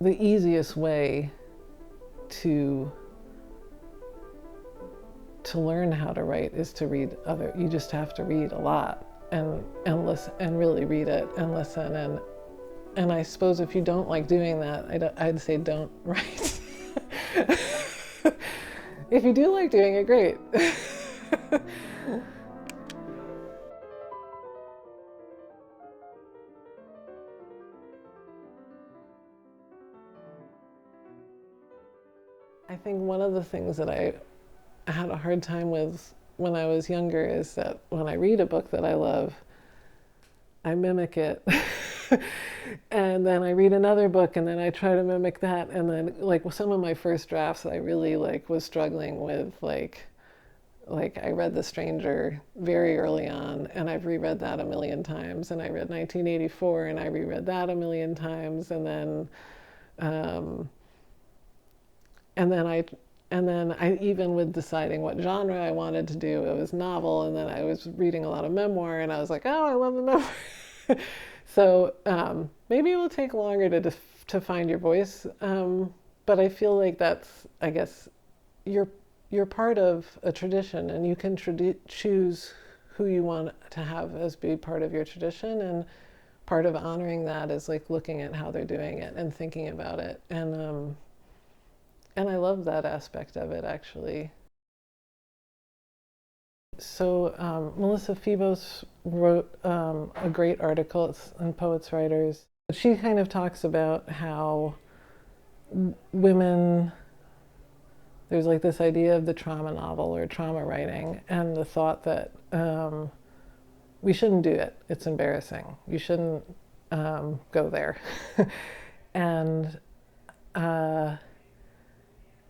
the easiest way to learn how to write is to read other. You just have to read a lot and listen and really read it and listen and I suppose if you don't like doing that, I'd say don't write. If you do like doing it, great. I think one of the things that I had a hard time with when I was younger is that when I read a book that I love, I mimic it. And then I read another book and then I try to mimic that. And then like with some of my first drafts, I really like was struggling with like I read The Stranger very early on and I've reread that a million times. And I read 1984 and I reread that a million times. Um, and then I even with deciding what genre I wanted to do, it was novel, and then I was reading a lot of memoir, and I was like, oh, I love the memoir. So maybe it will take longer to find your voice, but I feel like that's, I guess, you're you're part of a tradition, and you can choose who you want to have as be part of your tradition, and part of honoring that is like looking at how they're doing it and thinking about it, and I love that aspect of it actually. So Melissa Febos wrote a great article in Poets Writers. She kind of talks about how women, there's like this idea of the trauma novel or trauma writing, and the thought that we shouldn't do it. It's embarrassing. You shouldn't go there. And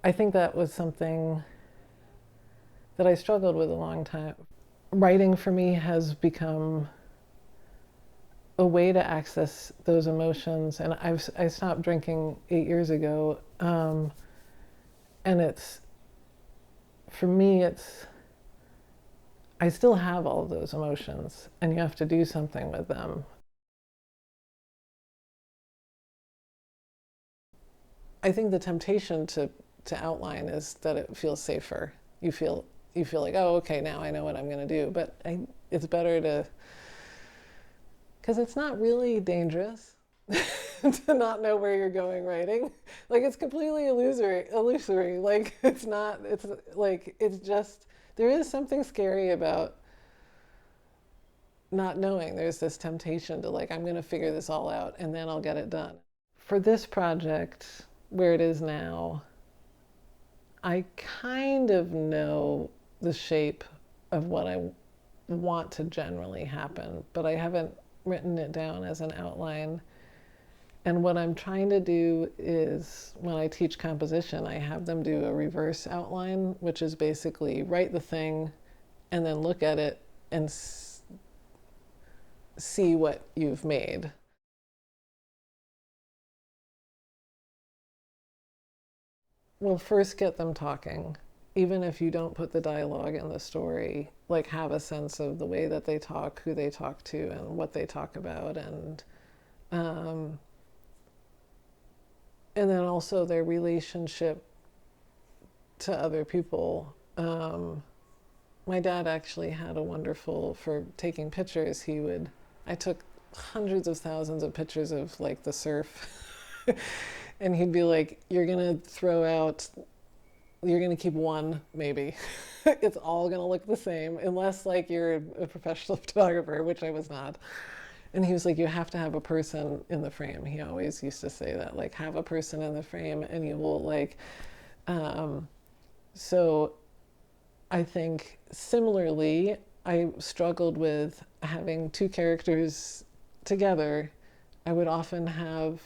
I think that was something that I struggled with a long time. Writing for me has become a way to access those emotions, and I stopped drinking 8 years ago, and it's for me it's I still have all of those emotions, and you have to do something with them. I think the temptation to outline is that it feels safer. You feel like, oh, okay, now I know what I'm going to do. But it's better to, because it's not really dangerous to not know where you're going writing. Like it's completely illusory. Like it's not. It's like it's just there is something scary about not knowing. There's this temptation to like I'm going to figure this all out and then I'll get it done. For this project, where it is now, I kind of know the shape of what I want to generally happen, but I haven't written it down as an outline. And what I'm trying to do is when I teach composition, I have them do a reverse outline, which is basically write the thing and then look at it and see what you've made. Well, first get them talking. Even if you don't put the dialogue in the story, like have a sense of the way that they talk, who they talk to, and what they talk about, um, and then also their relationship to other people. My dad actually had a wonderful, for taking pictures, I took hundreds of thousands of pictures of like the surf. And he'd be like, you're gonna keep one, maybe. It's all gonna look the same, unless like you're a professional photographer, which I was not. And he was like, you have to have a person in the frame. He always used to say that, like, have a person in the frame and you will like, um, so I think similarly, I struggled with having two characters together. I would often have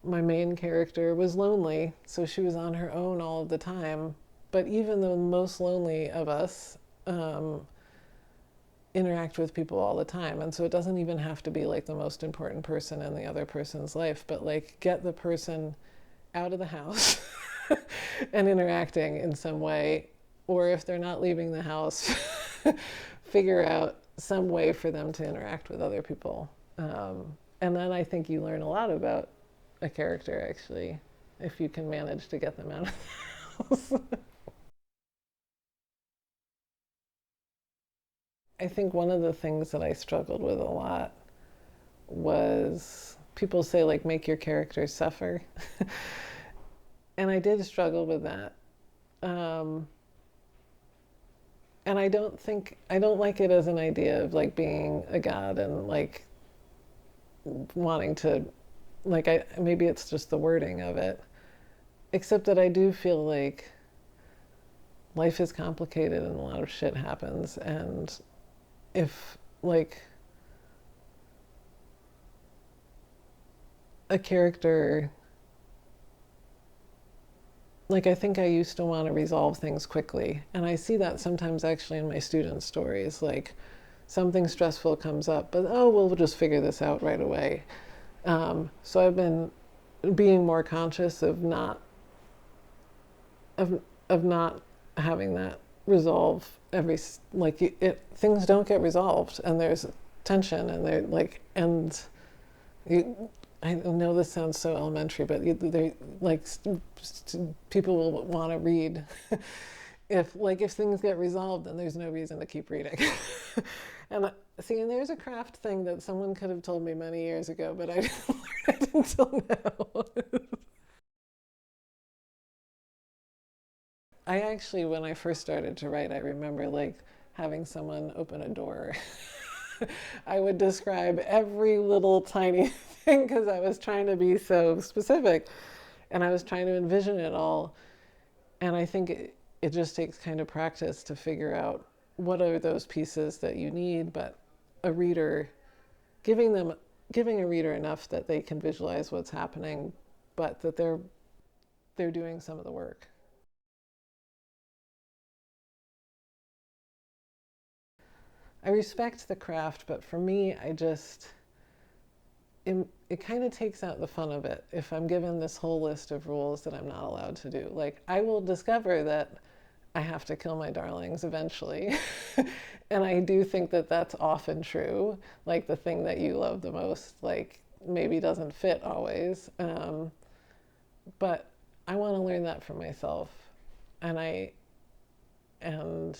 my main character was lonely, so she was on her own all of the time. But even the most lonely of us interact with people all the time. And so it doesn't even have to be like the most important person in the other person's life, but like get the person out of the house and interacting in some way. Or if they're not leaving the house, figure out some way for them to interact with other people. And then I think you learn a lot about a character, actually, if you can manage to get them out of the house. I think one of the things that I struggled with a lot was people say, like, make your characters suffer. And I did struggle with that. Um, and I don't like it as an idea of like being a god and like wanting to, like, maybe it's just the wording of it. Except that I do feel like life is complicated and a lot of shit happens. And if, like, a character, like, I think I used to want to resolve things quickly. And I see that sometimes actually in my students' stories. Like, something stressful comes up, but oh, well, we'll just figure this out right away. So I've been being more conscious of not of of not having that resolve every, like, things don't get resolved and there's tension and they're like, and you, I know this sounds so elementary, but they like people will want to read if things get resolved, then there's no reason to keep reading. And see, and there's a craft thing that someone could have told me many years ago, but I didn't learn it until now. I actually, when I first started to write, I remember like having someone open a door. I would describe every little tiny thing because I was trying to be so specific and I was trying to envision it all. And I think it just takes kind of practice to figure out what are those pieces that you need, but a reader, giving them, giving a reader enough that they can visualize what's happening, but that they're doing some of the work. I respect the craft, but for me, it kind of takes out the fun of it if I'm given this whole list of rules that I'm not allowed to do. Like, I will discover that I have to kill my darlings eventually. And I do think that that's often true. Like, the thing that you love the most, like, maybe doesn't fit always. But I want to learn that for myself. And and,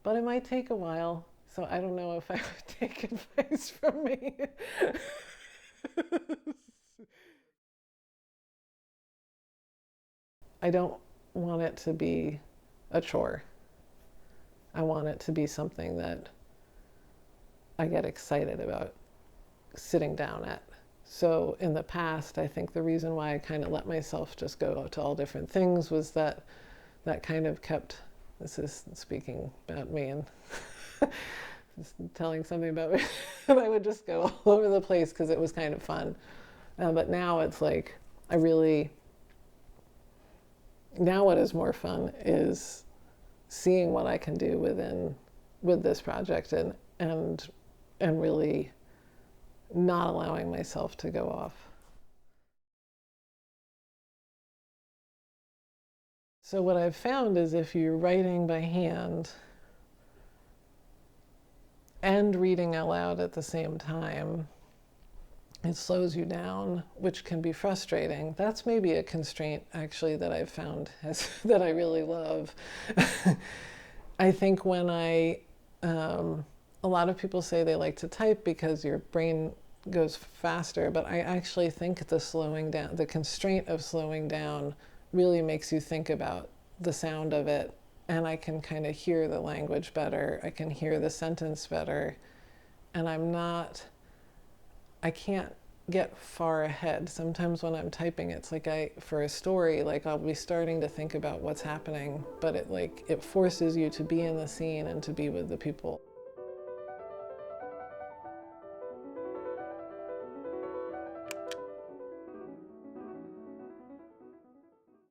but it might take a while. So I don't know if I would take advice from me. I don't want it to be a chore. I want it to be something that I get excited about sitting down at. So in the past, I think the reason why I kind of let myself just go to all different things was that that kind of kept, this is speaking about me and telling something about me, and I would just go all over the place because it was kind of fun. But now it's like, I really, now what is more fun is seeing what I can do with this project and and really not allowing myself to go off. So what I've found is if you're writing by hand and reading out loud at the same time, it slows you down, which can be frustrating. That's maybe a constraint actually that I've found that I really love. I think when a lot of people say they like to type because your brain goes faster, but I actually think the slowing down, the constraint of slowing down really makes you think about the sound of it. And I can kind of hear the language better. I can hear the sentence better. And I can't get far ahead. Sometimes when I'm typing, it's like for a story, like I'll be starting to think about what's happening, but it forces you to be in the scene and to be with the people.